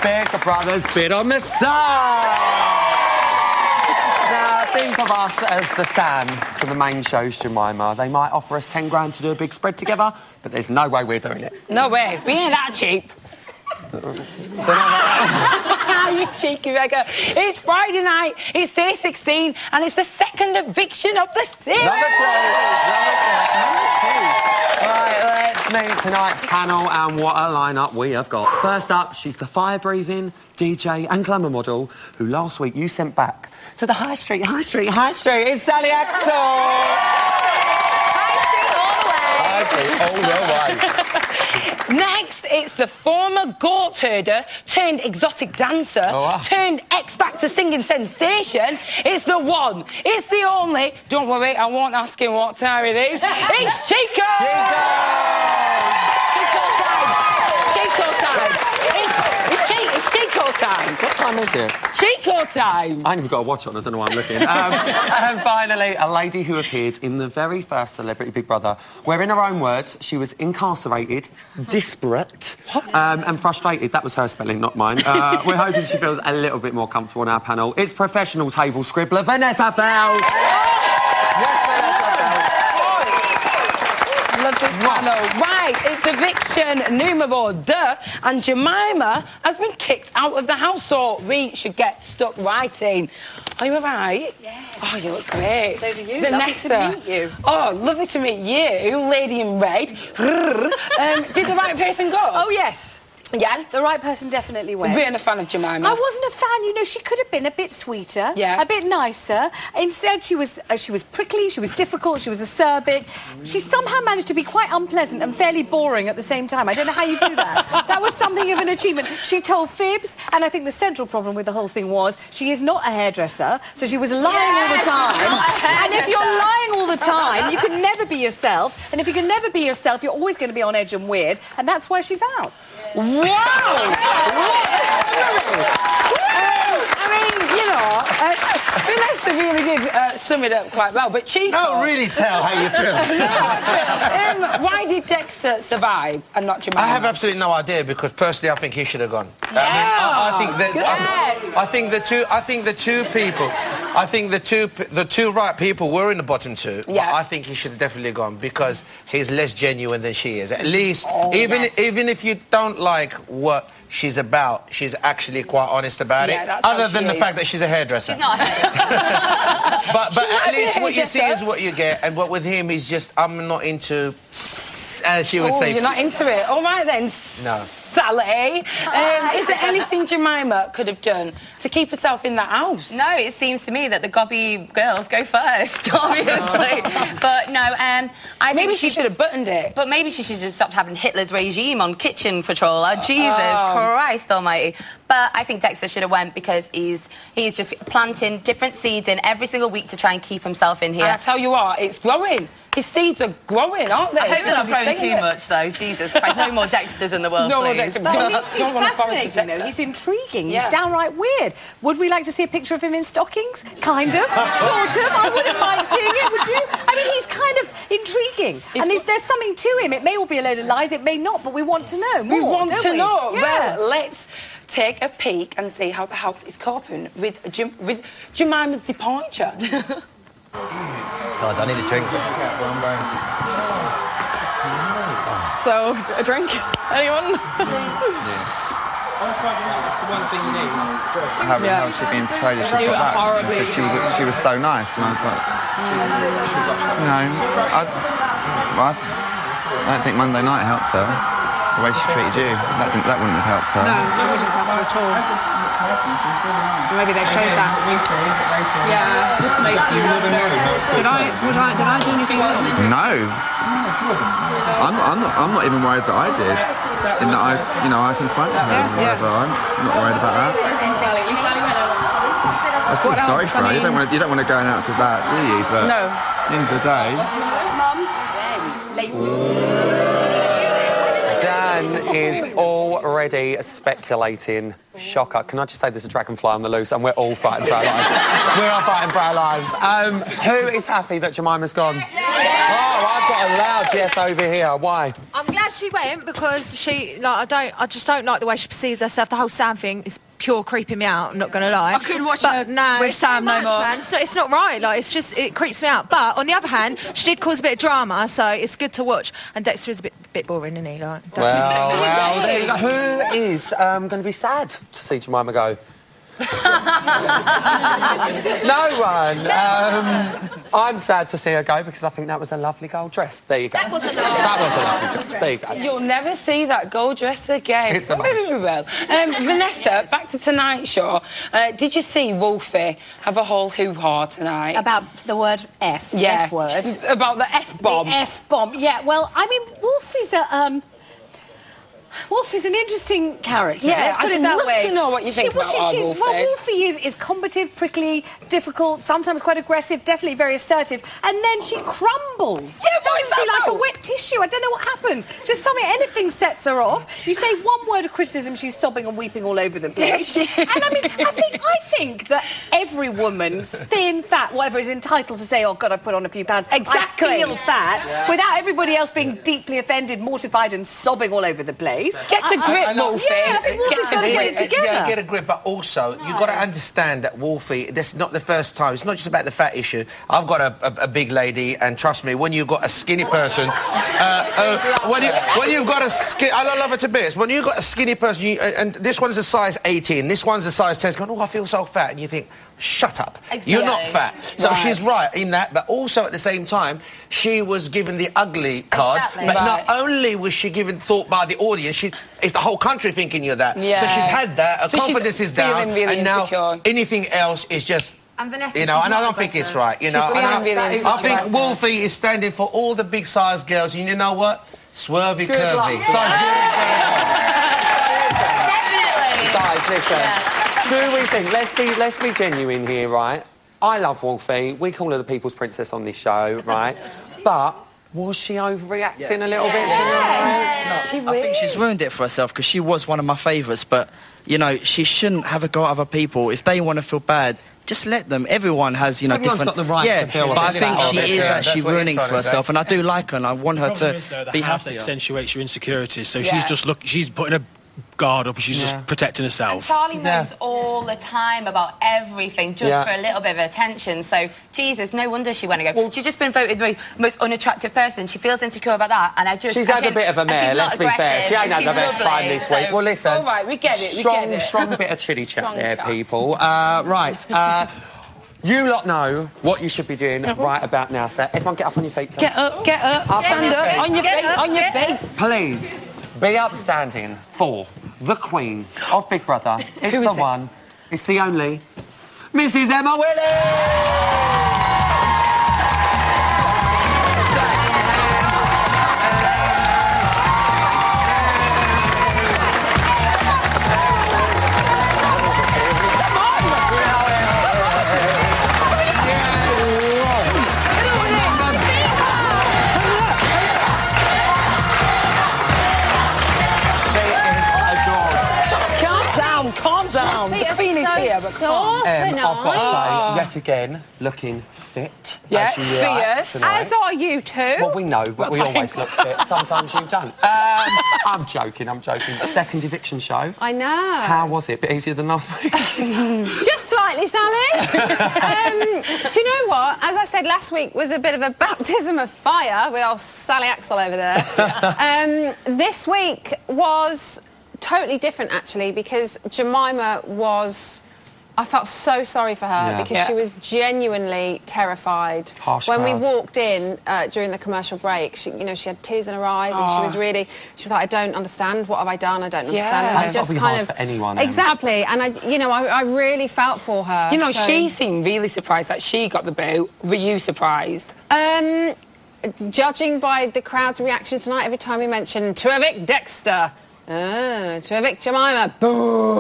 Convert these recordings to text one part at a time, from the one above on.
Big Brother's bid on the sun. Now, think of us as the Sam to the main shows, Jemima. They might offer us 10 grand to do a big spread together, but there's no way we're doing it. No way. We ain't that cheap. You cheeky beggar. It's Friday night, it's day 16, and it's the second eviction of the series. Number two. Right, let's meet tonight's panel, and what a lineup we have got. First up, she's the fire-breathing DJ and glamour model who last week you sent back to the High Street. It's Sally Axel. High Street all the way. High Street all the way. Next, it's the former goat herder turned exotic dancer turned X Factor singing sensation. It's the one, it's the only. Don't worry, I won't ask him what time it is. It's Chico! Chico time! It's Chico time! What time is it? Chico time! I ain't even got a watch on, I don't know why I'm looking. And finally, a lady who appeared in the very first Celebrity Big Brother, where, in her own words, she was incarcerated, disparate, and frustrated. That was her spelling, not mine. We're hoping she feels a little bit more comfortable on our panel. It's professional table scribbler, Vanessa Feldt! Love this panel. Right, it's eviction numero 2, and Jemima has been kicked out of the house, so we should get stuck writing. Are you all right? Yeah. Oh, you look great. So do you. Vanessa. Lovely to meet you. Oh, lovely to meet you, lady in red. Did the right person go? Oh, yes. Yeah? The right person definitely went. Being a fan of Jemima. I wasn't a fan, you know, she could have been a bit sweeter, Yeah. a bit nicer. Instead, she was prickly, she was difficult, she was acerbic. She somehow managed to be quite unpleasant and fairly boring at the same time. I don't know how you do that. That was something of an achievement. She told fibs, and I think the central problem with the whole thing was she is not a hairdresser, so she was lying all the time. And if you're lying all the time, you can never be yourself. And if you can never be yourself, you're always going to be on edge and weird, and that's why she's out. Wow! I mean, you know, Vanessa really did sum it up quite well, but Chico... Don't really tell how you feel. Why did Dexter survive and not Jemima? I have absolutely no idea, because personally I think he should have gone. Yeah. I think the two right people were in the bottom two. Yeah. But I think he should have definitely gone, because he's less genuine than she is. At least, even if you don't like what she's about, she's actually quite honest about it. Other than the fact that she's a hairdresser. She's not a hairdresser. but at least what you see is what you get. And what with him is just, I'm not into, as she would say. You're not into it. All right then. No. Sally, is there anything Jemima could have done to keep herself in that house? No, it seems to me that the gobby girls go first, obviously. But no, I Maybe think she should have buttoned it. But maybe she should have stopped having Hitler's regime on kitchen patrol. Oh, Jesus Christ almighty. But I think Dexter should have went, because he's just planting different seeds in every single week to try and keep himself in here. And I tell you what, it's growing. His seeds are growing, aren't they? I hope they're not growing too much, though. Jesus Christ, no more Dexters in the world, No more please. Dexter. But Don't he's want a forest of fascinating, though. Dexter. He's intriguing. Yeah. He's downright weird. Would we like to see a picture of him in stockings? Kind of. Sort of. I wouldn't mind seeing it, would you? I mean, he's kind of intriguing. And there's something to him. It may all be a load of lies, it may not, but we want to know more, We want don't to we? know. Yeah. Well, let's take a peek and see how the house is coping with Jemima's departure. God, I need a drink. So, a drink? Anyone? How she been portrayed as she's got back. And so she was so nice, and I was like, you know, I don't think Monday night helped her. The way she treated you, that wouldn't have helped her. No, it wouldn't have helped her at all. Maybe they showed that. Yeah, just make you. Did I do anything wrong? No. I'm not even worried that I did. In that I confronted her and whatever. I'm not worried about that. I feel sorry for her. You don't want to go out to that, do you? But No. at the end of the day. Dan is already speculating. Shocker. Can I just say there's a dragonfly on the loose and we're all fighting for our lives. We're all fighting for our lives. Who is happy that Jemima's gone? Oh, I've got a loud yes over here. Why? I'm glad she went because I just don't like the way she perceives herself. The whole Sam thing is pure creeping me out. I'm not going to lie. I couldn't watch her with Sam no more. Man. It's not right. Like it creeps me out. But on the other hand, she did cause a bit of drama, so it's good to watch. And Dexter is a bit boring, isn't he? Like, well, there you go. Who is going to be sad to see Jemima go? No one. I'm sad to see her go because I think that was a lovely gold dress. There you go. That was a lovely dress. There you go. You'll never see that gold dress again. It's amazing. Well, Vanessa, back to tonight's show. Did you see Wolfie have a whole hoo-ha tonight? About the word F. Yeah. F word. About the F-bomb. The F-bomb. Yeah. Well, I mean, Wolfie's a Wolfie's an interesting character. Yeah, let's put it that I'd love way. to know what you think about Wolfie. Well, Wolfie is combative, prickly, difficult, sometimes quite aggressive, definitely very assertive, and then she crumbles. Yeah, doesn't she? Like a wet tissue. I don't know what happens. Just anything sets her off. You say one word of criticism, she's sobbing and weeping all over the place. And I mean, I think that every woman, thin, fat, whatever, is entitled to say, "Oh God, I put on a few pounds." Exactly. I feel fat, without everybody else being deeply offended, mortified, and sobbing all over the place. Get a grip, Wolfie. Yeah, I think Wolfie's got to get it together. Yeah, get a grip, but also you've got to understand that Wolfie, this is not the first time. It's not just about the fat issue. I've got a big lady, and trust me, when you've got a skinny person, when you've got a skinny, I love her to bits. When you've got a skinny person, and this one's a size 18, this one's a size 10, it's going, oh, I feel so fat, and you think, shut up. Exactly. You're not fat. So she's right in that, but also at the same time, she was given the ugly card. Exactly. But not only was she given thought by the audience, it's the whole country thinking you're that. Yeah. So she's had that, her So she's confidence is down, really and now insecure. anything else is just... And Vanessa, You know, she's and I not don't think it's aggressive. right, you know. She's And really I insecure. think Wolfie is standing for all the big-sized girls, and you know what? Swervy, Good luck. curvy. Size 0. Definitely. Guys, listen. Do we think? Let's be genuine here, right? I love Wolfie. We call her the People's Princess on this show, right? But was she overreacting a little bit tonight? I think she's ruined it for herself because she was one of my favourites, but, you know, she shouldn't have a go at other people. If they want to feel bad, just let them. Everyone has, you know, Everyone's different... got the right to feel but I a bit think bad. she is Yeah, actually that's what ruining he's for trying to say. herself, and I do like her, and I want her problem to is, though, the be house happier. accentuates your insecurities, so Yeah. she's putting a guard up and she's just protecting And herself. Charlie moans all the time about everything just for a little bit of attention. So, Jesus, no wonder she went to go. She's just been voted the most unattractive person. She feels insecure about that, and I just... She's had a bit of a mare, let's be fair. She ain't had the best time this week. Well, listen. All right, we get it, Strong bit of chitty chat Strong there, chat. people. Right. You lot know what you should be doing right about now, sir. Everyone get up on your feet, please. Get up, stand up, on your feet, on your feet. Please, be upstanding for the Queen of Big Brother. It's Who the is it? one, it's the only, Mrs. Emma Willis! Calm down. The Queen is here, but calm. I've got to say, yet again, looking fit. Yeah, as you like fierce. tonight. As are you two. Well, we know, but we always look fit. Sometimes you don't. I'm joking. Second eviction show. I know. How was it? Bit easier than last week? Just slightly, Sally. Do you know what? As I said, last week was a bit of a baptism of fire with old Sally Axel over there. This week was totally different, actually, because Jemima was... I felt so sorry for her because she was genuinely terrified. Harsh when we crowd. walked in during the commercial break, she had tears in her eyes and she was like, I don't understand. What have I done? I don't understand. And That's I got just to be kind hard of for anyone. exactly. And I really felt for her. You know, so- she seemed really surprised that she got the boot. Were you surprised? Judging by the crowd's reaction tonight, every time we mentioned to evict Dexter, to evict Jemima, boo.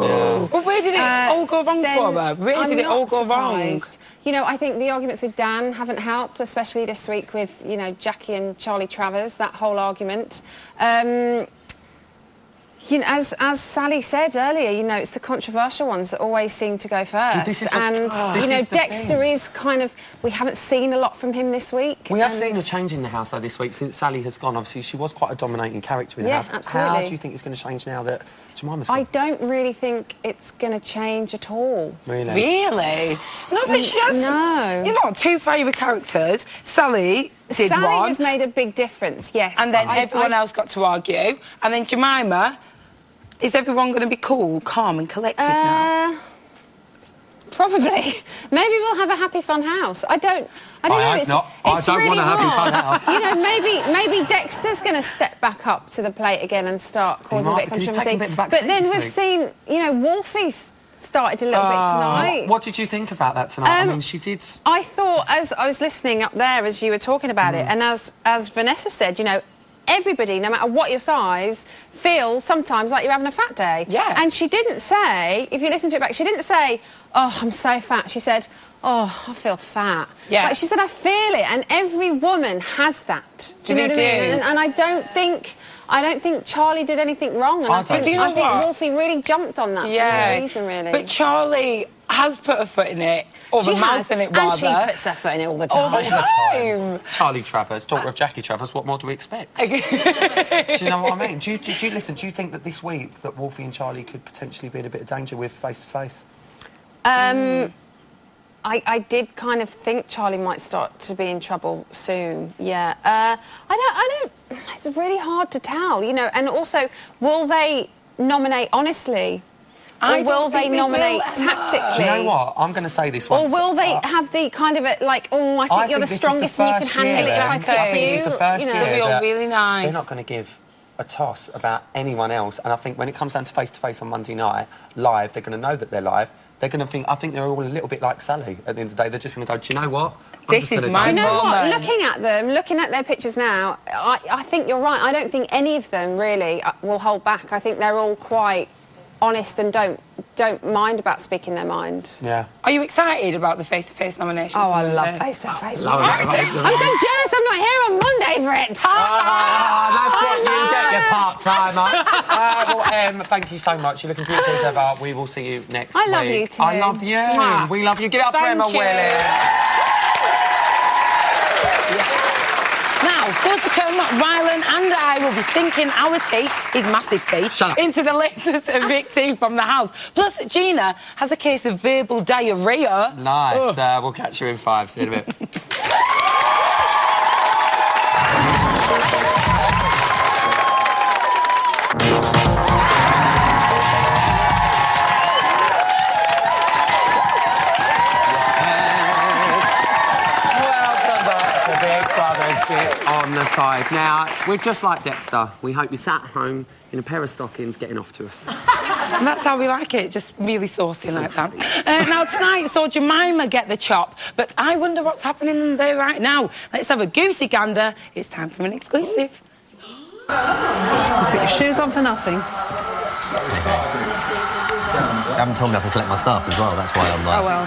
Well, where did it all go wrong for her? Where did it all go wrong? You know, I think the arguments with Dan haven't helped, especially this week with, you know, Jackie and Charlie Travers, that whole argument. You know, as Sally said earlier, you know, it's the controversial ones that always seem to go first. This is and, you know, Dexter is kind of... We haven't seen a lot from him this week. We have seen a change in the house, though, this week, since Sally has gone. Obviously, she was quite a dominating character in the house. Absolutely. How do you think it's going to change now that Jemima's gone? I don't really think it's going to change at all. Really? Really? No, but she has... No. You know, two favourite characters. Sally did Sally one. has made a big difference, yes. And then everyone else got to argue. And then Jemima... Is everyone going to be cool, calm and collected now? Probably. Maybe we'll have a happy, fun house. I don't know. I It's don't really want a happy, hard. fun house. You know, maybe Dexter's going to step back up to the plate again and start causing a bit of because he's controversy. taken a bit of a back But seat then this we've week. seen, you know, Wolfie's started a little bit tonight. What did you think about that tonight? I mean, she did... I thought, as I was listening up there as you were talking about it, and as Vanessa said, you know, everybody, no matter what your size, feels sometimes like you're having a fat day. Yeah. And she didn't say, if you listen to it back, she didn't say, oh, I'm so fat. She said, oh, I feel fat. Yeah. Like, she said, I feel it. And every woman has that. Do you know what I mean? And I don't think Charlie did anything wrong. And I think Wolfie really jumped on that for no reason, really. But Charlie has put her foot in it, or She the mouth has, in it, and rather. she puts her foot in it all the time. All the time. Charlie Travers, daughter of Jackie Travers, what more do we expect? Do you know what I mean? Do you listen, do you think that this week that Wolfie and Charlie could potentially be in a bit of danger with face-to-face? I did kind of think Charlie might start to be in trouble soon, yeah. I don't, it's really hard to tell, you know, and also, will they nominate honestly? Or will they nominate tactically? Do you know what? I'm going to say this one. Or will they have the kind of it like, oh, I think you're the strongest and you can handle it if I pick you? I think this is the first you know. year You're that really nice. they're not going to give a toss about anyone else. And I think when it comes down to face-to-face on Monday night, live, they're going to know that they're live. They're going to think, I think they're all a little bit like Sally at the end of the day. They're just going to go, do you know what? This is my Do you know what? moment. Looking at them, looking at their pictures now, I think you're right. I don't think any of them really will hold back. I think they're all quite honest and don't mind about speaking their mind. Yeah. Are you excited about the face-to-face nomination? Oh, I love face-to-face. Love it. I'm so jealous I'm not here on Monday for it. That's what you get, you part-timer. Well, thank you so much. You're looking beautiful as ever. We will see you next week. I love you too. I love you. Mwah. We love you. Give it up for Thank Emma you. Willis. Now, still to come, Rylan and I will be sinking our tea, his massive tea, into the latest evictee from the house. Plus, Gina has a case of verbal diarrhea. Nice. We'll catch you in 5. See you in a bit. On the side. Now, we're just like Dexter. We hope you sat at home in a pair of stockings getting off to us. And that's how we like it, just really saucy like that. Now, tonight saw Jemima get the chop, but I wonder what's happening there right now. Let's have a goosey gander. It's time for an exclusive. Put your shoes on for nothing. They haven't told me I can collect my stuff as well, that's why I'm like... Oh, well.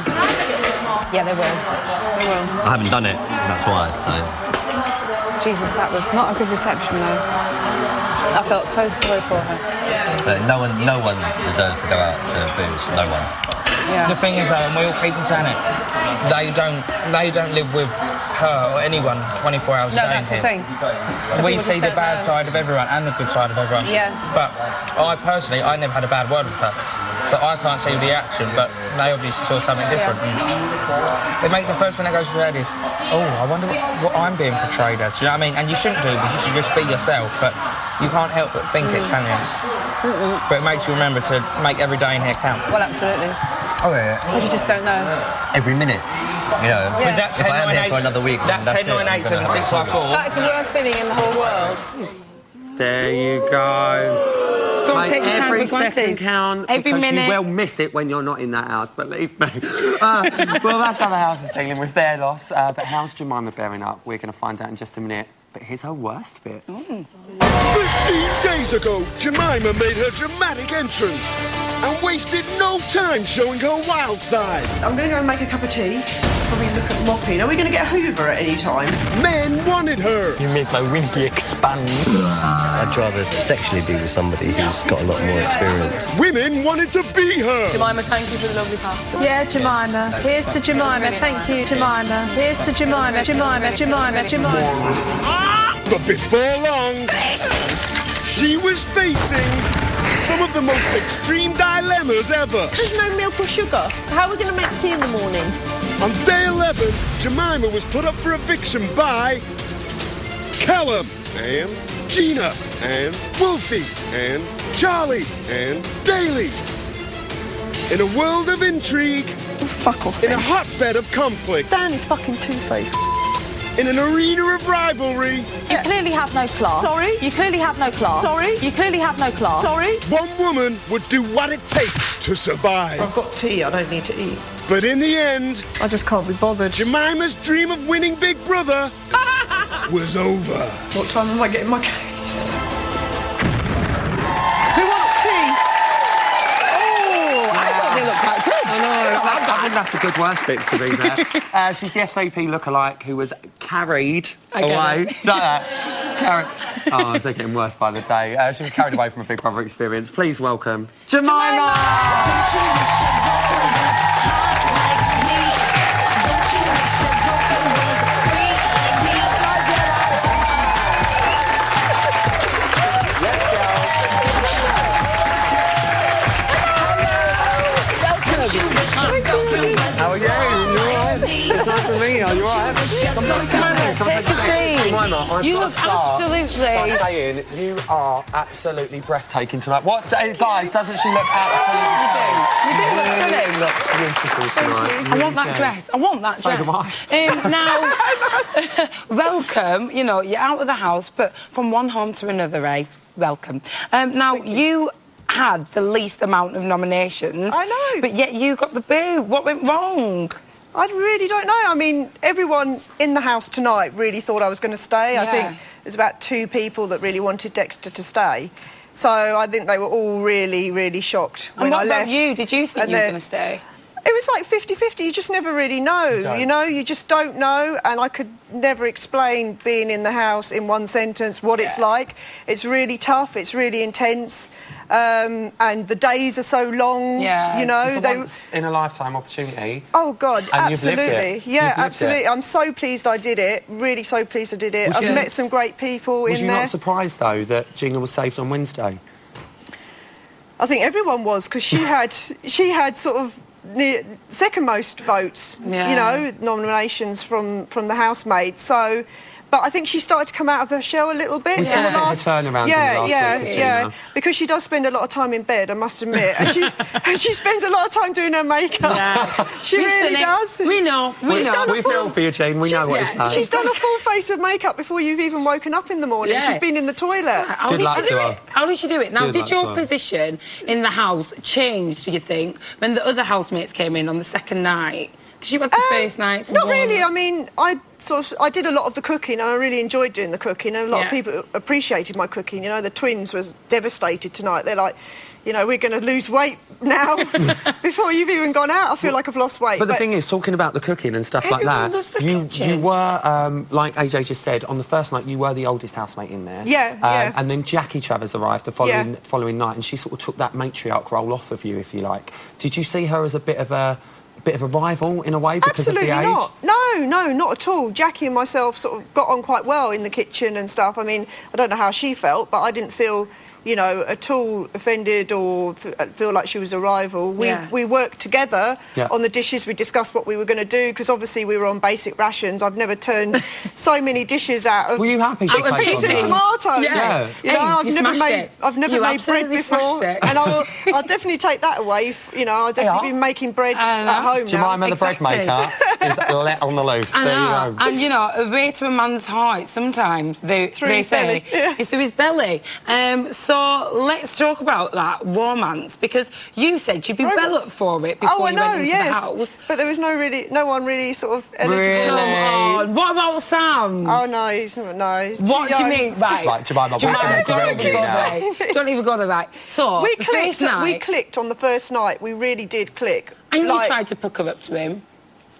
Yeah, they will. They will. I haven't done it, that's why, so... Jesus, that was not a good reception, though. I felt so sorry for her. No one deserves to go out to booze, no one. Yeah. The thing is, though, and we all keep saying it, they don't live with her or anyone 24 hours a day. No, that's the thing. So we people see just the don't bad know. side of everyone and the good side of everyone. Yeah. But I personally, I never had a bad word with her. But I can't see the action, but they obviously saw something different. They make the first thing that goes through their head is, oh, I wonder what I'm being portrayed as. Do you know what I mean? And you shouldn't do, because you should just be yourself, but you can't help but think it, can you? But it makes you remember to make every day in here count. Well, absolutely. Oh, yeah. Because you just don't know. Every minute, you know. Yeah. That If I am here for another week, that then that's 10, 9, 8, 7, 6, 5, 4. That's the worst feeling in the whole world. There you go. Don't Mate, take the time every for granted. second count, Every because minute. you will miss it when you're not in that house, believe me. Well, that's how the house is dealing with their loss. But how's Jemima bearing up? We're going to find out in just a minute. but here's her worst bits. 15 days ago, Jemima made her dramatic entrance and wasted no time showing her wild side. I'm going to go and make a cup of tea. Probably look at mopping. Are we going to get a Hoover at any time? Men wanted her. You make my winky expand. I'd rather sexually be with somebody who's got a lot more experience. Women wanted to be her. Jemima, thank you for the lovely pasta. Yeah, Jemima. Here's to Jemima. Thank you, Jemima. Here's to Jemima. But before long, she was facing some of the most extreme dilemmas ever. There's no milk or sugar. How are we going to make tea in the morning? On day 11, Jemima was put up for eviction by Callum and Gina and Wolfie and Charlie and Daly. In a world of intrigue, fuck off. In a hotbed of conflict, Dan is fucking two-faced. In an arena of rivalry. You clearly have no class. Sorry? You clearly have no class. Sorry? You clearly have no class. Sorry? One woman would do what it takes to survive. I've got tea, I don't need to eat. But in the end, I just can't be bothered. Jemima's dream of winning Big Brother was over. What time am I getting my case? Who wants tea? Oh, I thought they looked quite good. I know. I think that's the good worst bits to be there. She's the SVP lookalike who was carried away. Carried. Oh, I'm getting worse by the day. She was carried away from a Big Brother experience. Please welcome Jemima! How are you? You alright? It's nice to meet you. Are you alright? Jemima, You look absolutely... saying you are absolutely breathtaking tonight. What, guys, doesn't she look absolutely... You do look stunning. Beautiful tonight. I want that dress. I want that dress. So do Now, I. welcome. You know, you're out of the house, but from one home to another, eh? Welcome. Now, you had the least amount of nominations. I know. But yet you got the boo. What went wrong? I really don't know. I mean, everyone in the house tonight really thought I was going to stay. Yeah. I think there's about 2 people that really wanted Dexter to stay. So I think they were all really, really shocked when And what I about left. you? Did you think you were going to stay? It was like 50-50. You just never really know, you know? You just don't know. And I could never explain being in the house in one sentence what it's like. It's really tough. It's really intense. And the days are so long, you know. It's a once in a lifetime opportunity. Oh, God, and you've absolutely. lived it. Yeah, absolutely. I'm so pleased I did it. Really so pleased I did it. I've met some great people in there. Was you not surprised, though, that Gina was saved on Wednesday? I think everyone was, because she had sort of the second most votes, you know, nominations from the housemates. So, but I think she started to come out of her shell a little bit. We saw a turnaround in the last week with Gina. Because she does spend a lot of time in bed, I must admit, and she spends a lot of time doing her makeup. Yeah. She really does. We know. We feel for you, Jane. We know what it's like. She's done a full face of makeup before you've even woken up in the morning. Yeah. She's been in the toilet. Good luck to her. How did she do it? Now, Good did luck your to her. position in the house change, do you think, when the other housemates came in on the second night? Because you had the first night to Not warm really. up. I mean, I did a lot of the cooking, and I really enjoyed doing the cooking, and a lot of people appreciated my cooking. You know, the twins was devastated tonight. They're like, you know, we're going to lose weight now before you've even gone out. I feel like I've lost weight. But the thing is, talking about the cooking and stuff like Everyone that, loves the you kitchen. were, like AJ just said, on the first night, you were the oldest housemate in there. Yeah. And then Jackie Travers arrived the following night, and she sort of took that matriarch role off of you, if you like. Did you see her as a bit of a rival in a way because Absolutely of the age? not. No, not at all. Jackie and myself sort of got on quite well in the kitchen and stuff. I mean, I don't know how she felt, but I didn't feel, you know, at all offended or feel like she was a rival. We worked together on the dishes. We discussed what we were going to do, because obviously we were on basic rations. I've never turned so many dishes out of Were you happy? chicken peas and tomatoes. Yeah. You know, You I've never made bread before, and I'll definitely take that away. You know, I'll definitely be making bread at home now. Jemima the bread maker. is let on the loose. I There you know. go. And, you know, a way to a man's heart, sometimes, they his say, belly, yeah. is through his belly. So let's talk about that romance, because you said you'd be well up for it before I you know, went into yes. the house. But there was no one really sort of eligible. Really? Come on. What about Sam? Oh, no, he's too What do you young. mean? Right, Jemima, don't we're even go there. Don't even go there, right. So, We the clicked, first night, we clicked on the first night. We really did click. and you Like- tried to pucker up to him.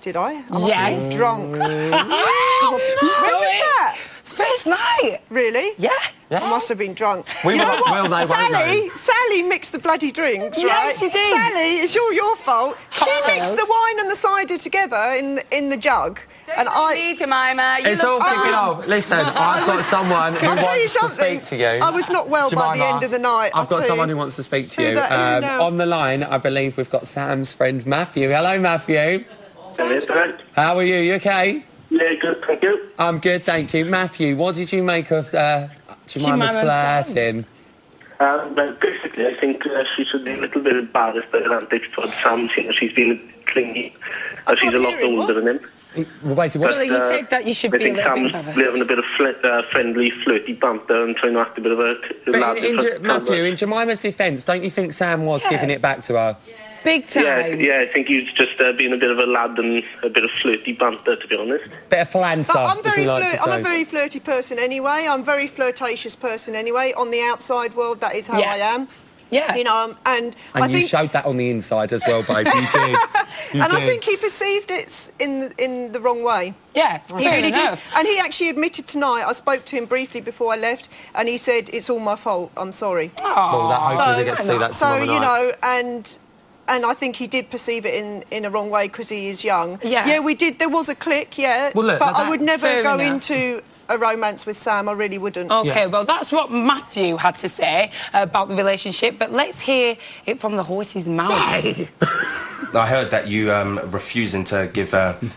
Did I? I must Yes. have been drunk. You When saw was it. that? First night. Really? Yeah. I must have been drunk. We you know will- what? we'll know, won't Sally mixed the bloody drinks, Yes, right? she did. Sally, it's your fault. She Cocktails. mixed the wine and the cider together in the jug. And Me, Jemima. You It's look all kicking fine. off. Listen, I've got someone who I'll tell you wants to something. speak to you. I was not well by the Jemima, end of the night. I've got someone who wants to speak to Who you. that- who now? On the line, I believe we've got Sam's friend Matthew. Hello, Matthew. How are you? You okay? Yeah, good, thank you. I'm good, thank you. Matthew, what did you make of Jemima's flirting? Well, basically, I think she should be a little bit embarrassed by her antics towards Sam. You know, she's been clingy, and she's a lot older than him. Well, basically, Well, he said that you should I be a think little bit Sam's embarrassed. having a bit of friendly, flirty banter and trying to act a bit of a lad. Matthew, in Jemima's defence, don't you think Sam was giving it back to her? Big time. Yeah, I think he was just being a bit of a lad and a bit of flirty banter, to be honest. Bit of flanter, But I'm as we like to I'm say. a very flirty person anyway. I'm a very flirtatious person anyway. On the outside world, that is how Yeah. I am. Yeah. You know, and I And you think, showed that on the inside as well, babe. You did. You and did. I think he perceived it in the wrong way. Yeah, He fair really enough. did. And he actually admitted tonight. I spoke to him briefly before I left, and he said it's all my fault. I'm sorry. Well, that hopefully they get to see that So tomorrow you night. know, and I think he did perceive it in a wrong way because he is young. Yeah. we did. There was a click, yeah. Well, look, but I that- would never fair go enough. into a romance with Sam. I really wouldn't. Okay, well, that's what Matthew had to say about the relationship, but let's hear it from the horse's mouth. I heard that you refusing to give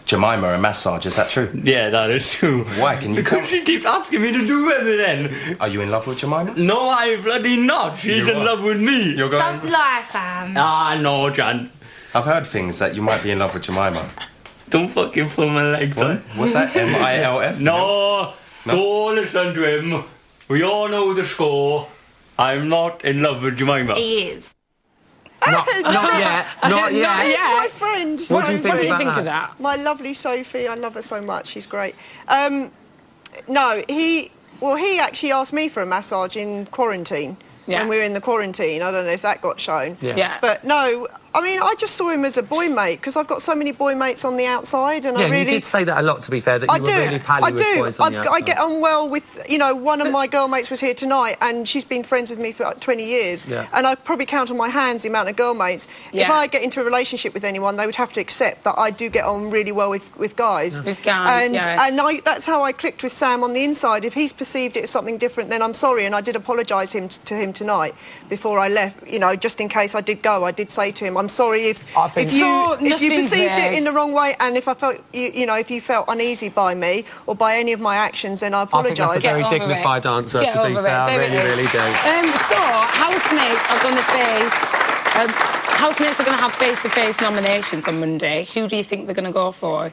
Jemima a massage. Is that true? Yeah, that is true. Why? Can you tell? Because she keeps asking me to do everything. Are you in love with Jemima? No, I'm bloody not. She's You in are. love with me. You're going. Don't lie, Sam. Ah, no, John. I've heard things that you might be in love with Jemima. Don't fucking pull my legs What? on. What's that? MILF? No, don't listen to him. We all know the score. I'm not in love with Jemima. He is. Not yet. Not yet. It's my friend. What do you think Sophie. about of that? My lovely Sophie. I love her so much. She's great. No, he actually asked me for a massage in quarantine. Yeah. When we were in the quarantine. I don't know if that got shown. Yeah. But no, I mean, I just saw him as a boy mate because I've got so many boy mates on the outside, and Yeah, I really. you did say that a lot, to be fair, that you I were do. really pally I with do. boys on the I outside. get on well with, you know, one of my girl mates was here tonight, and she's been friends with me for like 20 years. Yeah. And I probably count on my hands the amount of girl mates. If Yeah. I get into a relationship with anyone, they would have to accept that I do get on really well with guys. With guys, and yeah. and that's how I clicked with Sam on the inside. If he's perceived it as something different, then I'm sorry. And I did apologise to him tonight before I left. You know, just in case I did go, I did say to him, I'm sorry if you nothing's perceived there. it in the wrong way, and if I felt you know, if you felt uneasy by me or by any of my actions, then I I think apologise. that's a very Get over dignified it. answer, Get to be over fair. it. I There really, it is. really do. So, housemates are going to have face-to-face nominations on Monday. Who do you think they're going to go for?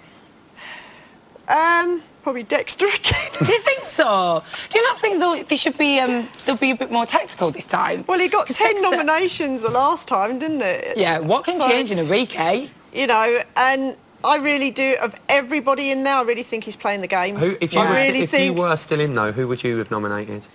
Probably Dexter again. Do you think so? Do you not think they should be they'll be a bit more tactical this time? Well, he got 10 Dexter- nominations the last time, didn't it? Yeah, what can change in a week, eh? You know, and I really do, of everybody in there, I really think he's playing the game. Who, if you, I were, really if you think were still in, though, who would you have nominated?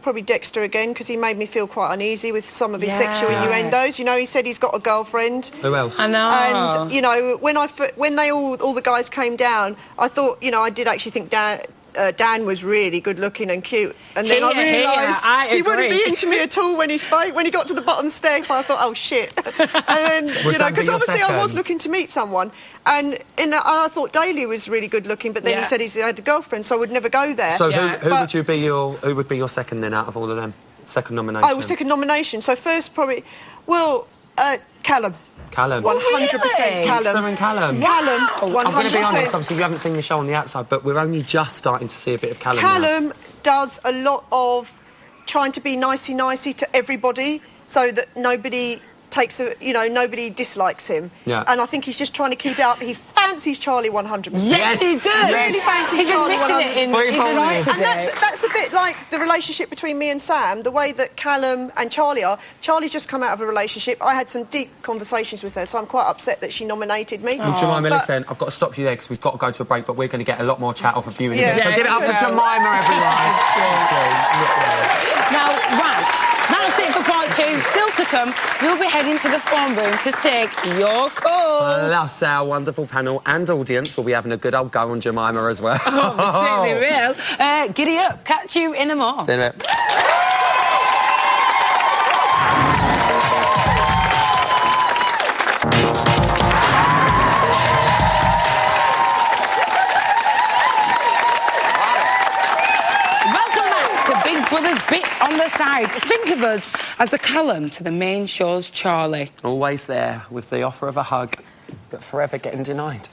probably Dexter again, because he made me feel quite uneasy with some of his Yeah. sexual innuendos. You know, he said he's got a girlfriend. Who else? I know. And, you know, when all the guys came down, I thought, you know, I did actually think Dan was really good looking and cute. And then I Here, realised I he wouldn't agree. be into me at all when he spoke. When he got to the bottom step, I thought, oh, shit. And then, Would you know, that be because your obviously I was second? looking to meet someone. And I thought Daly was really good looking, but then Yeah. he said he had a girlfriend, so I would never go there. So Yeah. who But- would be your second then out of all of them? Second nomination? I was second nomination. So first probably, well, Callum. Callum. 100% Callum. Dexter and Callum. Callum, 100%. I'm going to be honest, obviously we haven't seen the show on the outside, but we're only just starting to see a bit of Callum now. Callum does a lot of trying to be nicey to everybody so that nobody takes a, you know, nobody dislikes him. Yeah. And I think he's just trying to keep it up. He fancies Charlie 100%. Yes, he does. He really fancies He's Charlie admitted 100%. it in his interview today. And that's a bit like the relationship between me and Sam, the way that Callum and Charlie are. Charlie's just come out of a relationship. I had some deep conversations with her, so I'm quite upset that she nominated me. Well, Jemima, But- listen, I've got to stop you there because we've got to go to a break, but we're going to get a lot more chat off of you in a Yeah. minute. So give it up for Jemima, everyone. Now, right, that's it for part 2. Still to come, we'll be heading to the form room to take your call. Plus, our wonderful panel and audience will be having a good old go on Jemima as well. Oh, we certainly will. Giddy up. Catch you in a more. See you in a bit. Welcome back to Big Brother's Bit on the Side. Think of us as the Callum to the main show's Charlie. Always there with the offer of a hug, but forever getting denied.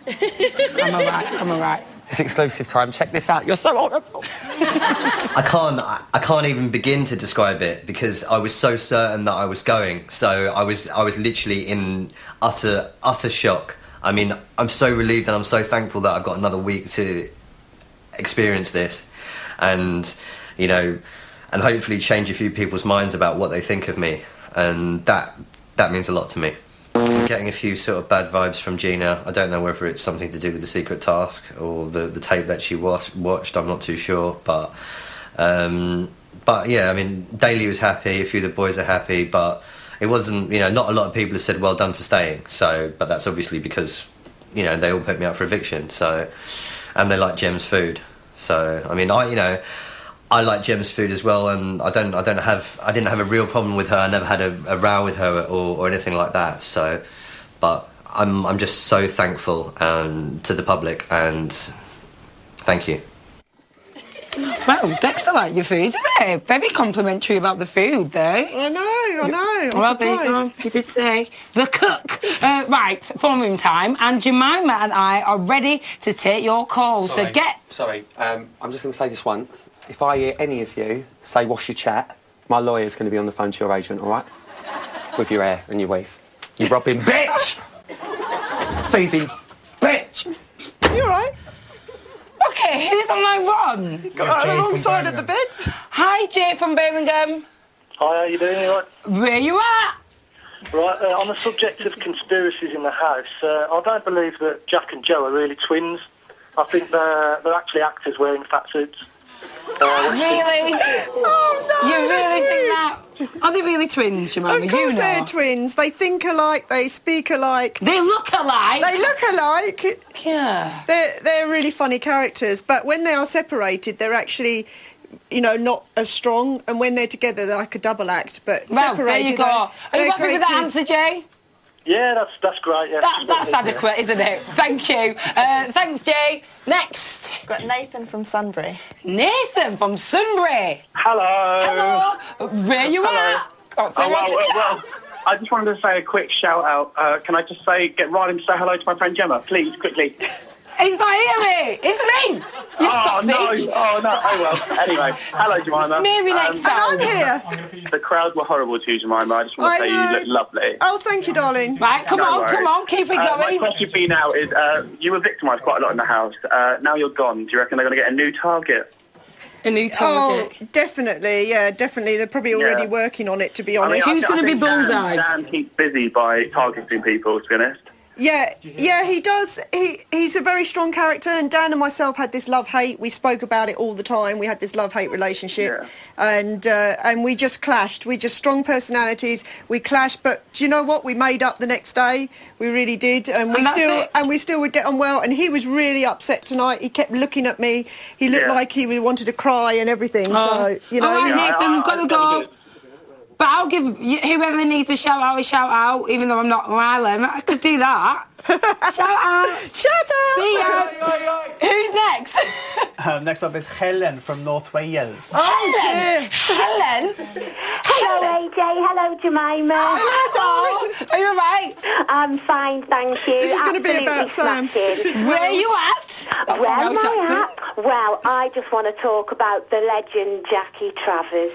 I'm all right. It's exclusive time. Check this out. You're so horrible. I can't even begin to describe it because I was so certain that I was going. So I was literally in utter shock. I mean, I'm so relieved and I'm so thankful that I've got another week to experience this, and you know, and hopefully change a few people's minds about what they think of me, and that means a lot to me. I'm getting a few sort of bad vibes from Gina. I don't know whether it's something to do with the secret task or the tape that she watched. I'm not too sure, but yeah, I mean, Daly was happy, a few of the boys are happy, but it wasn't, you know, not a lot of people have said well done for staying. So, but that's obviously because, you know, they all put me up for eviction. So, and they like Gem's food. So, I mean, I like Gem's food as well, and I didn't have a real problem with her. I never had a row with her or anything like that. So, but I'm just so thankful to the public, and thank you. Well, Dexter liked your food, didn't he? Very complimentary about the food, though. I know. Well, there you go. He did say the cook. Right, form room time, and Jemima and I are ready to take your call. Sorry. So get. Sorry, I'm just going to say this once. If I hear any of you say wash your chat, my lawyer's going to be on the phone to your agent, all right? With your hair and your weave. You robbing bitch! Thieving bitch! You all right? Okay, who's on line one? Got the wrong side of the bed. Hi, Jay from Birmingham. Hi, how you doing? You all right? Where you at? Right, on the subject of conspiracies in the house, I don't believe that Jack and Joe are really twins. I think they're actually actors wearing fat suits. Really? Oh, no, You really that's think rude. that? Are they really twins, Jemima? Of course You they're know. twins. They think alike, they speak alike. They look alike. They look alike. Yeah. They're really funny characters, but when they are separated, they're actually, you know, not as strong. And when they're together, they're like a double act. But Well, separated, there you go. Are they're you happy with that great answer, Jay? Yeah, that's great. Yeah. That's adequate, isn't it? Thank you. Thanks, Jay. Next. Got Nathan from Sunbury. Nathan from Sunbury. Hello. Hello. Where you at? Can't say much to chat. Well, I just wanted to say a quick shout out. Can I just get Ryan to say hello to my friend Gemma, please, quickly? He's not here, mate. It's me. You sausage. No. Oh, no. Oh, well. Anyway, hello, Jemima. Maybe next time. And I'm here. The crowd were horrible to you, Jemima. I just want to say you look lovely. Oh, thank you, darling. Right, come on, keep it My going. question for you now is, you were victimised quite a lot in the house. Now you're gone. Do you reckon they're going to get a new target? A new target? Oh, definitely, yeah, definitely. They're probably already working on it, to be honest. Who's going to be bullseye? Dan keeps busy by targeting people, to be honest. Yeah, he does. He's a very strong character, and Dan and myself had this love-hate. We spoke about it all the time. We had this love-hate relationship, and we just clashed. We just strong personalities. We clashed, but do you know what? We made up the next day. We really did, and we still would get on well. And he was really upset tonight. He kept looking at me. He looked like he wanted to cry and everything. So you know, all right, Nathan, we've got to go. But I'll give whoever needs a shout out, even though I'm not Rylan. I could do that. Shout out. See ya. Who's next? Next up is Helen from North Wales. Helen? Hello, AJ. Hello, Jemima. Hello, darling. Are you all right? I'm fine, thank you. This is going to be about Sam. Where are you at? Where am I at? Well, I just want to talk about the legend Jackie Travers,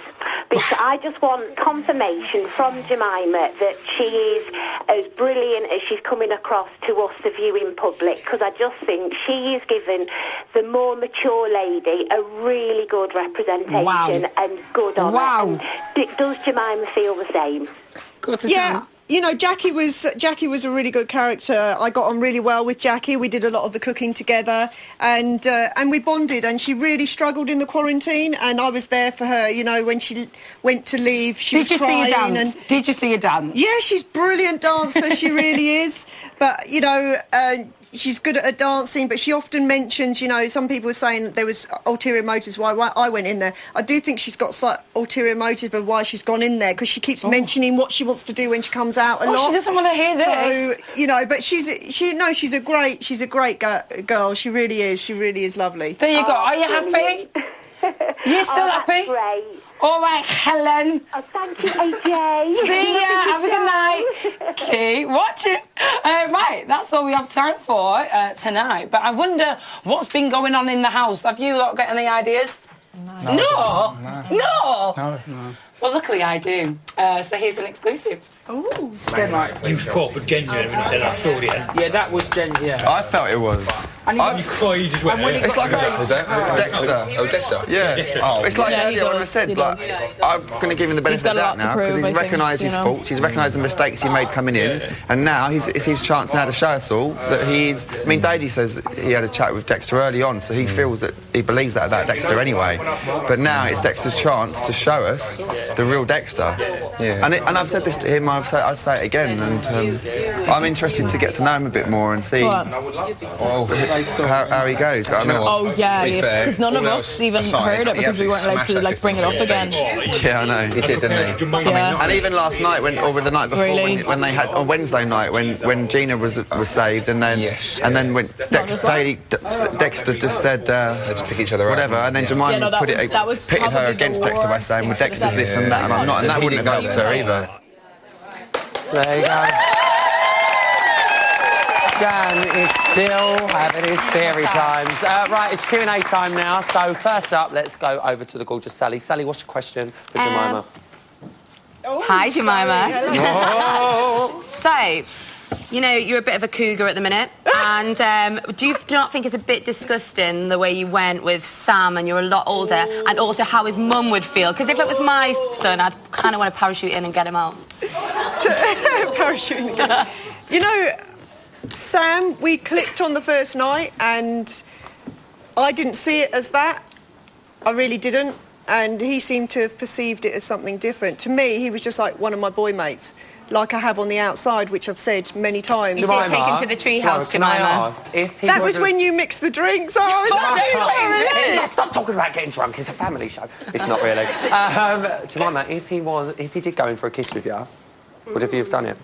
this. I just want confirmation from Jemima that she is as brilliant as she's coming across to us, the viewing public, because I just think she is giving the more mature lady a really good representation and good on Wow. it. Does Jemima feel the same? Yeah. You know, Jackie was a really good character. I got on really well with Jackie. We did a lot of the cooking together, and we bonded. And she really struggled in the quarantine, and I was there for her. You know, when she went to leave, she was crying. Did you see her dance? Yeah, she's a brilliant dancer. She really is. But you know, she's good at her dancing. But she often mentions, you know, some people were saying that there was ulterior motives why I went in there. I do think she's got slight ulterior motive of why she's gone in there, because she keeps mentioning what she wants to do when she comes out a lot. She doesn't want to hear this. So you know, but she's a great girl. She really is. She really is lovely. There you go. Are you happy? You still happy? Great. All right, Helen. Oh, thank you, AJ. See ya. Have a good night. Keep watching. Right, that's all we have time for tonight. But I wonder what's been going on in the house. Have you lot got any ideas? No. Well, luckily I do. So here's an exclusive. Ooh. You was caught with genuine when you said that story. Yeah, that was genuine. Yeah. I felt it was. You just went. It's like Dexter. Oh, Dexter. Yeah. Oh, it's like yeah, earlier when I said, like, I'm going to give him the benefit of the doubt now because he's recognised his faults, he's recognised the mistakes he made coming in, and now it's his chance now to show us all that he's. I mean, Daddy says he had a chat with Dexter early on, so he feels that he believes that about Dexter anyway. But now it's Dexter's chance to show us the real Dexter. Yeah. And I've said this to him. I'd say it again, and I'm interested to get to know him a bit more and see how he goes. Oh yeah, because none of us even heard it because we weren't allowed to like bring it up again. Yeah, I know. He did, didn't he? Yeah. And even last night, or the night before, Really? when they had on Wednesday night, when Gina was saved, and then when Dexter just said let's pick each other whatever, and then Jemima pitted her against Dexter by saying, well, Dexter's this and that, and I'm not, and that wouldn't have helped her either. There you go. Dan is still having his theory times. Right, it's Q&A time now. So first up, let's go over to the gorgeous Sally. Sally, what's your question for Jemima? Hi, Jemima. So, you know, you're a bit of a cougar at the minute, and do you not think it's a bit disgusting the way you went with Sam and you're a lot older, and also how his mum would feel? Because if it was my son, I'd kind of want to parachute in and get him out. Parachuting again. You know, Sam, we clicked on the first night, and I didn't see it as that. I really didn't, and he seemed to have perceived it as something different. To me, he was just like one of my boy mates, like I have on the outside, which I've said many times. You did take him to the treehouse, Jemima. That was when you mixed the drinks. Stop talking about getting drunk. It's a family show. It's not really. Jemima, if he did go in for a kiss with you, would you have done it?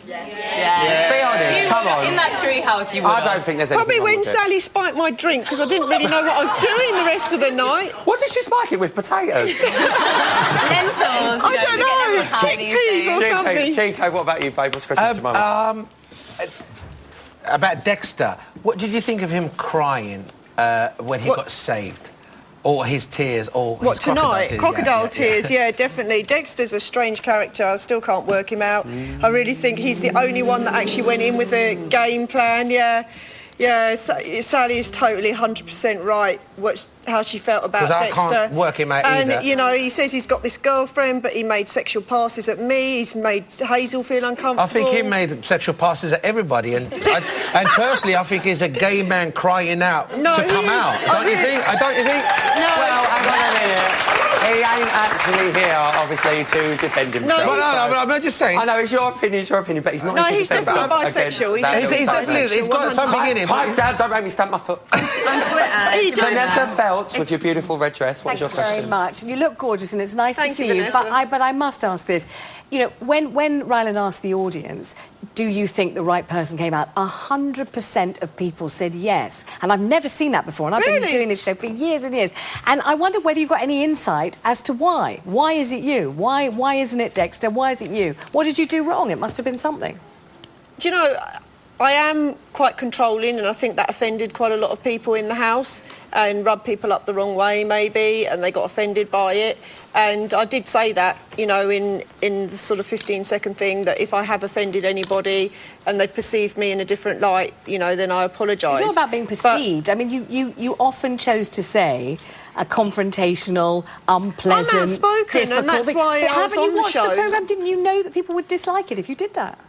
Yeah. Be honest, come on. In that treehouse, you would. I don't think there's anything Probably wrong when with it. Sally spiked my drink, because I didn't really know what I was doing the rest of the night. What did she spike it with? Potatoes? Lentils. I don't know. Chickpeas or something. Chico, what about you, babe? What's Christmas Jemima? About Dexter, what did you think of him crying when he got saved? Or his tears, or what, his crocodile tonight? Crocodile tears, yeah, definitely. Dexter's a strange character. I still can't work him out. I really think he's the only one that actually went in with a game plan, yeah. Yeah, Sally is totally 100% right how she felt about Dexter. Because I can't work him out either. And, you know, he says he's got this girlfriend, but he made sexual passes at me. He's made Hazel feel uncomfortable. I think he made sexual passes at everybody. And personally, I think he's a gay man crying out to come out. Don't you think? Don't you think? No. Well, hang on a minute. He ain't actually here, obviously, to defend himself. No, I'm just saying. I know, it's your opinion, but he's not here to he's defend definitely himself. bisexual. He's got something in him. Pipe down, don't make me stamp my foot. On Twitter. Vanessa Feltz with your beautiful red dress. What's your Thank you question? very much. You look gorgeous, and it's nice to see you. Vanessa. But I must ask this. You know, when Rylan asked the audience, do you think the right person came out? 100% of people said yes. And I've never seen that before. And I've been doing this show for years and years. And I wonder whether you've got any insight as to why. Why is it you? Why isn't it Dexter? Why is it you? What did you do wrong? It must have been something. Do you know, I am quite controlling, and I think that offended quite a lot of people in the house and rubbed people up the wrong way, maybe, and they got offended by it. And I did say that, you know, in the sort of 15-second thing, that if I have offended anybody and they perceive me in a different light, you know, then I apologise. It's not about being perceived. I mean, you often chose to say a confrontational, unpleasant, I'm outspoken, difficult... and that's why I was haven't you on the watched show. the programme? Didn't you know that people would dislike it if you did that?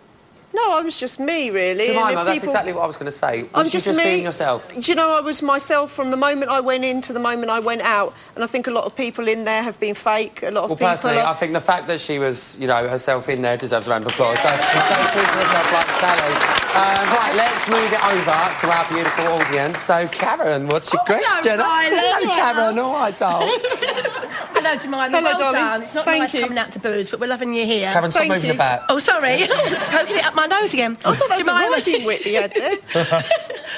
No, I was just me, really. Jemima, and that's exactly what I was going to say. Was you just being yourself? Do you know, I was myself from the moment I went in to the moment I went out, and I think a lot of people in there have been fake. A lot of people... personally, I think the fact that she was, you know, herself in there deserves a round of applause. Don't treat herself like Sally. Right, let's move it over to our beautiful audience. So, Karen, what's your question? Hello, Karen. All right, doll. Hello, Jemima. Hello, well darling. done. It's not Thank nice you. coming out to booze, but we're loving you here. Karen, stop moving about. Oh, sorry. Poking it up my nose again. I thought that was a riding whip you had there.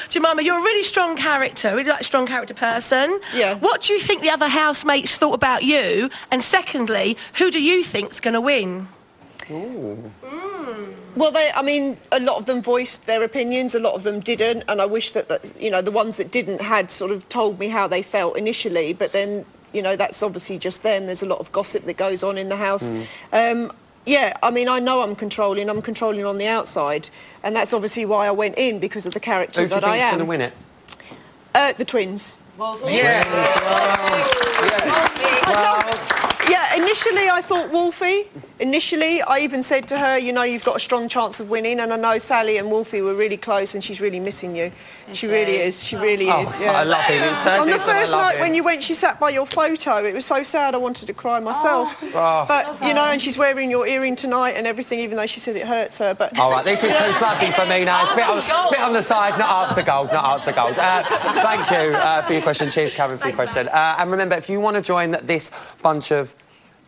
Jemima, you're a really strong character, really like a strong character person. Yeah. What do you think the other housemates thought about you? And secondly, who do you think's going to win? Ooh. Well, I mean, a lot of them voiced their opinions, a lot of them didn't, and I wish that, you know, the ones that didn't had sort of told me how they felt initially, but then, you know, that's obviously just them. There's a lot of gossip that goes on in the house. Yeah, I mean, I know I'm controlling on the outside, and that's obviously why I went in, because of the character that I am. Who do you think's going to win it? The twins. Yes. Yeah, initially I thought Wolfie. Initially, I even said to her, you know, you've got a strong chance of winning, and I know Sally and Wolfie were really close, and she's really missing you. She really is. She really is. Yeah. I love him. On the first night when you went, she sat by your photo. It was so sad. I wanted to cry myself. But you know, and she's wearing your earring tonight and everything, even though she says it hurts her. But all right, this is too sludgy for me now. Spit on the side, not answer gold, not answer gold. Thank you for your question. Cheers, Karen, for your question. And remember, if you want to join this bunch of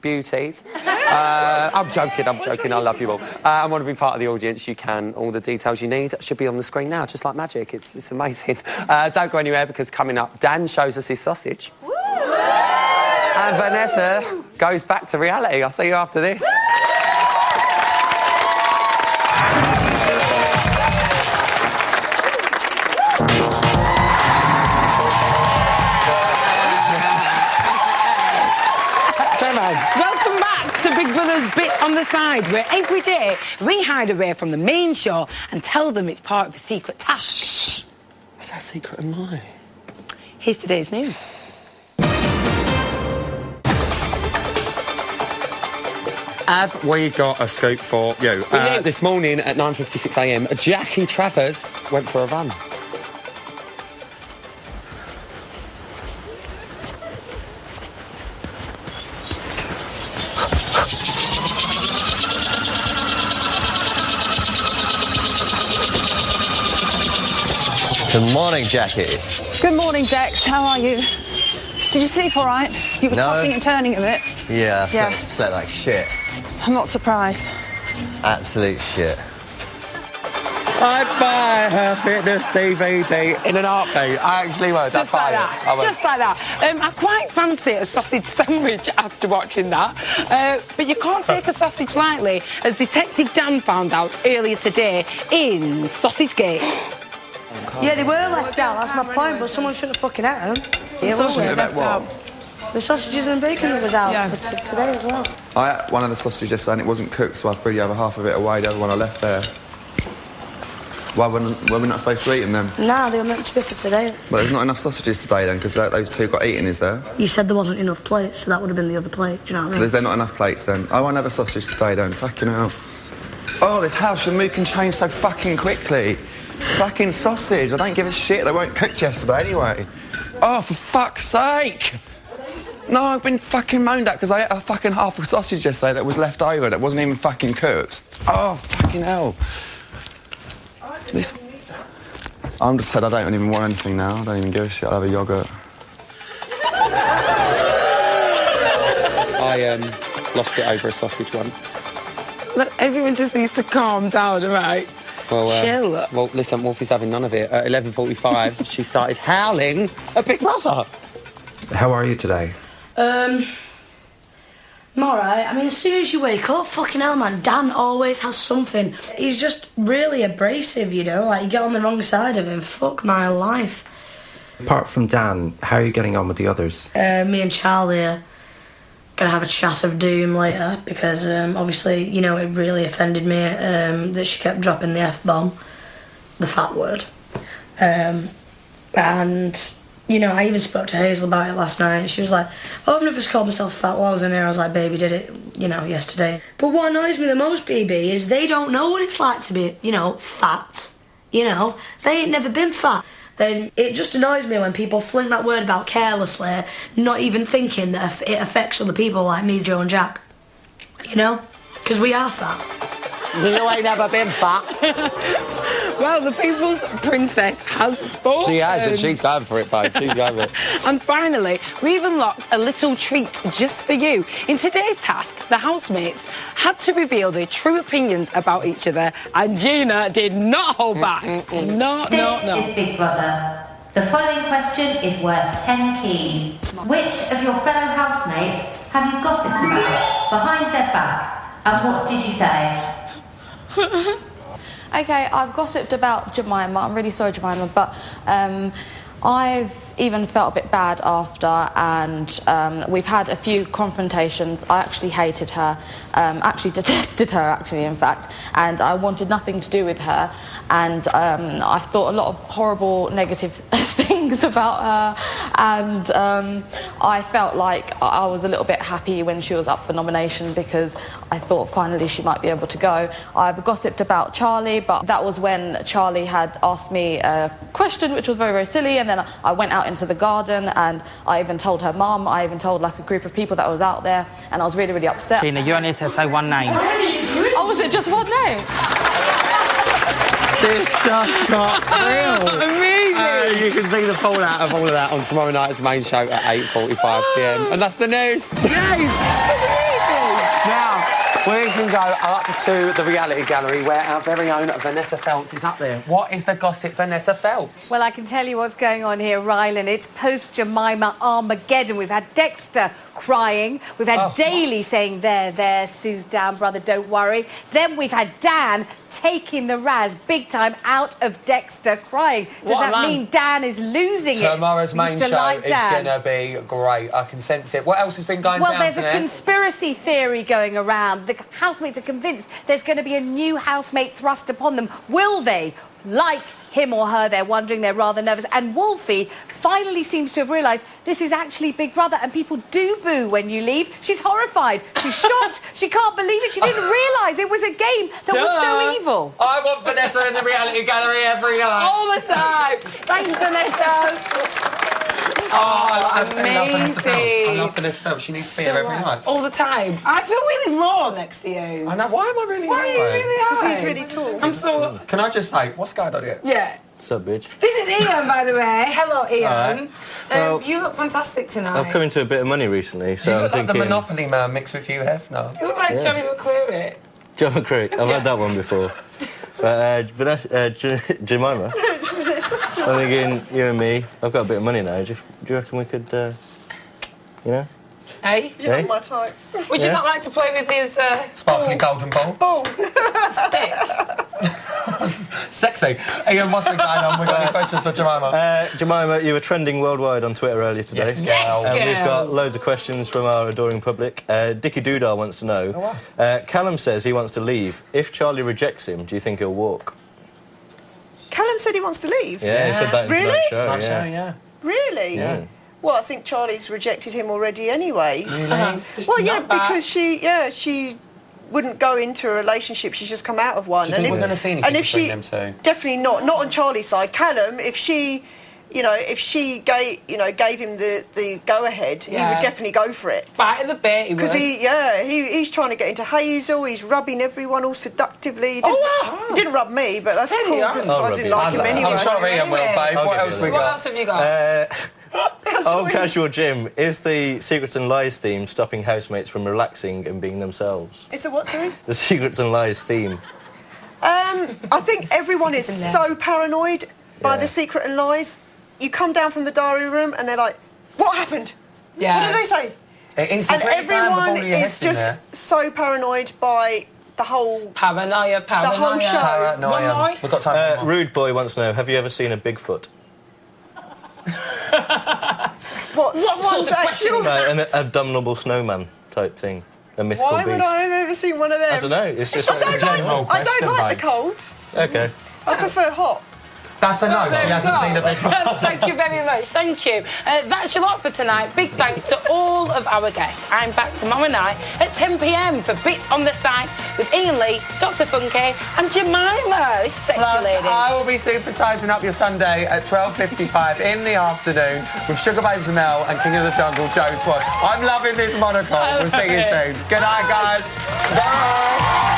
beauties. I'm joking, I love you all. I want to be part of the audience. You can. All the details you need should be on the screen now, just like magic. It's amazing. Don't go anywhere, because coming up, Dan shows us his sausage. Woo! And Vanessa goes back to reality. I'll see you after this. Welcome back to Big Brother's Bit on the Side, where every day we hide away from the main show and tell them it's part of a secret task. Shh. What's that secret of mine? Here's today's news. Have we got a scoop for you? This morning at 9:56 a.m, Jackie Travers went for a run. Good morning, Jackie. Good morning, Dex. How are you? Did you sleep all right? You were tossing and turning a bit. Yeah, I slept like shit. I'm not surprised. Absolute shit. I'd buy her fitness DVD in an heartbeat. I actually would. Just like that. Just like that. I quite fancy a sausage sandwich after watching that. But you can't take a sausage lightly, as Detective Dan found out earlier today in Sausage Gate. Yeah, they were left out, that's my point, but someone should have fucking ate them. Yeah, left out. The sausages and bacon that was out for today as well. I ate one of the sausages yesterday and it wasn't cooked, so I threw the other half of it away, the other one I left there. Why were we not supposed to eat them then? Nah, they were meant to be for today. Well, there's not enough sausages today then, because those two got eaten, is there? You said there wasn't enough plates, so that would have been the other plate, do you know what I mean? So is there not enough plates then? I won't have a sausage today then, fucking hell. Oh, this house, your mood can change so fucking quickly. Fucking sausage, I don't give a shit, they weren't cooked yesterday anyway. Oh, for fuck's sake! No, I've been fucking moaned at because I ate a fucking half a sausage yesterday that was left over that wasn't even fucking cooked. Oh, fucking hell. This... I'm just said I don't even want anything now, I don't even give a shit, I'll have a yoghurt. I lost it over a sausage once. Look, everyone just needs to calm down, right? Well, chill. Well, listen, Wolfie's having none of it. At 11:45, she started howling at Big Brother. How are you today? I'm alright. I mean, as soon as you wake up, fucking hell, man, Dan always has something. He's just really abrasive, you know? Like, you get on the wrong side of him, fuck my life. Apart from Dan, how are you getting on with the others? Me and Charlie are gonna have a chat of doom later because, obviously, you know, it really offended me that she kept dropping the F-bomb, the fat word. And, you know, I even spoke to Hazel about it last night. She was like, oh, I've never called myself fat while I was in here. I was like, baby, did it, you know, yesterday. But what annoys me the most, BB, is they don't know what it's like to be, you know, fat. You know, they ain't never been fat. And it just annoys me when people fling that word about carelessly, not even thinking that it affects other people like me, Joe and Jack. You know? Because we are fat. You ain't never been fat. Well, the People's Princess has spoken. She has, and she's going for it, babe. She's going for it. And finally, we've unlocked a little treat just for you. In today's task, the housemates had to reveal their true opinions about each other, and Gina did not hold back. No. This is Big Brother. The following question is worth 10 keys. Which of your fellow housemates have you gossiped about behind their back, and what did you say? Okay, I've gossiped about Jemima. I'm really sorry, Jemima, but I've even felt a bit bad after, and we've had a few confrontations. I actually hated her, actually detested her, actually, in fact, and I wanted nothing to do with her, and I thought a lot of horrible, negative things about her, and I felt like I was a little bit happy when she was up for nomination because I thought finally she might be able to go. I've gossiped about Charlie, but that was when Charlie had asked me a question which was very, very silly, and then I went out into the garden and I even told her mum, I even told like a group of people that was out there, and I was really, really upset. Gina, you only need to say one name. Oh, was it just one name? This just got real. Amazing. You can see the fallout of all of that on tomorrow night's main show at 8:45pm. And that's the news. Now, we can go up to the reality gallery where our very own Vanessa Feltz is up there. What is the gossip, Vanessa Feltz? Well, I can tell you what's going on here, Rylan. It's post-Jemima Armageddon. We've had Dexter crying. We've had Daly saying, there, soothe down, brother, don't worry. Then we've had Dan taking the Raz big time out of Dexter crying. Does that mean Dan is losing it? Tomorrow's main show is going to be great. I can sense it. What else has been going down, Well, there's a Vanessa? conspiracy theory going around. The housemates are convinced there's going to be a new housemate thrust upon them. Will they? Like him or her, they're wondering, they're rather nervous. And Wolfie finally seems to have realised this is actually Big Brother, and people do boo when you leave. She's horrified. She's shocked. She can't believe it. She didn't realise it was a game that was so evil. I want Vanessa in the reality gallery every night. All the time. Thanks, Vanessa. Amazing. I love Vanessa Feltz. She needs to be here every night. All the time. I feel really low next to you. I know. Why am I really Why are you high? really high? Because he's really tall. I'm so... Can I just say, what's going on here? Yeah. What's up, bitch? This is Ian, by the way. Hello, Ian. Right. Well, you look fantastic tonight. I've come into a bit of money recently, so You I'm look like thinking... the Monopoly man mixed with Hugh Hefner. You look like Yeah. Johnny McClure. John McCrick, I've had that one before. But Jemima, I'm thinking, you and me, I've got a bit of money now. Do you reckon we could, you know? Hey? You're Hey? not my type. Would you Yeah. not like to play with his... Sparkly golden ball. Ball. stick? Sexy. Ian, what's been going on? We've got any questions for Jemima? Jemima, you were trending worldwide on Twitter earlier today. Yes, girl. And we've Yes, got girl. loads of questions from our adoring public. Dickie Doodar wants to know, Callum says he wants to leave. If Charlie rejects him, do you think he'll walk? Callum said he wants to leave. Yeah, he said that in Really? tonight's show. Tonight's yeah. show, yeah. Really? Yeah. Well, I think Charlie's rejected him already anyway. Really? Well, yeah, Not bad. because she wouldn't go into a relationship. She's just come out of one. Do you think we're going to see anything between them two? Definitely not on Charlie's side. Callum, if she gave him the go ahead, he Yeah. would definitely go for it. Bite of the bit, he Because would. he's trying to get into Hazel. He's rubbing everyone all seductively. He didn't rub me, but that's Steady cool on. because I'll I rub didn't you. like him anyway. I'm sure Ian will, babe. I'll What give else you we that. What got? else have you got? Oh, Casual Jim, is the Secrets and Lies theme stopping housemates from relaxing and being themselves? Is the what, sorry? The Secrets and Lies theme. I think everyone is so paranoid by Yeah. the Secret and Lies. You come down from the diary room and they're like, what happened? Yeah. What did they say? It is. And everyone is just so paranoid by the whole... Paranoia. The whole show. Paranoia. We've got time for Rude Boy wants to know, have you ever seen a Bigfoot? What sort of question? No, an abominable snowman type thing. A mythical Why beast. would I have ever seen one of them? I don't know, it's just... I don't like the cold. Okay. I prefer hot. That's a no. She hasn't seen a Bigfoot. Thank you very much. Thank you. That's your lot for tonight. Big thanks to all of our guests. I'm back tomorrow night at 10 p.m. for Bit on the Side with Ian Lee, Dr. Funky and Jemima. Sexy Plus, lady. I will be supersizing up your Sunday at 12:55 in the afternoon with Sugar Babes Mel and King of the Jungle, Joe Swan. I'm loving this monocle. We'll see you soon. Good night, guys. Bye.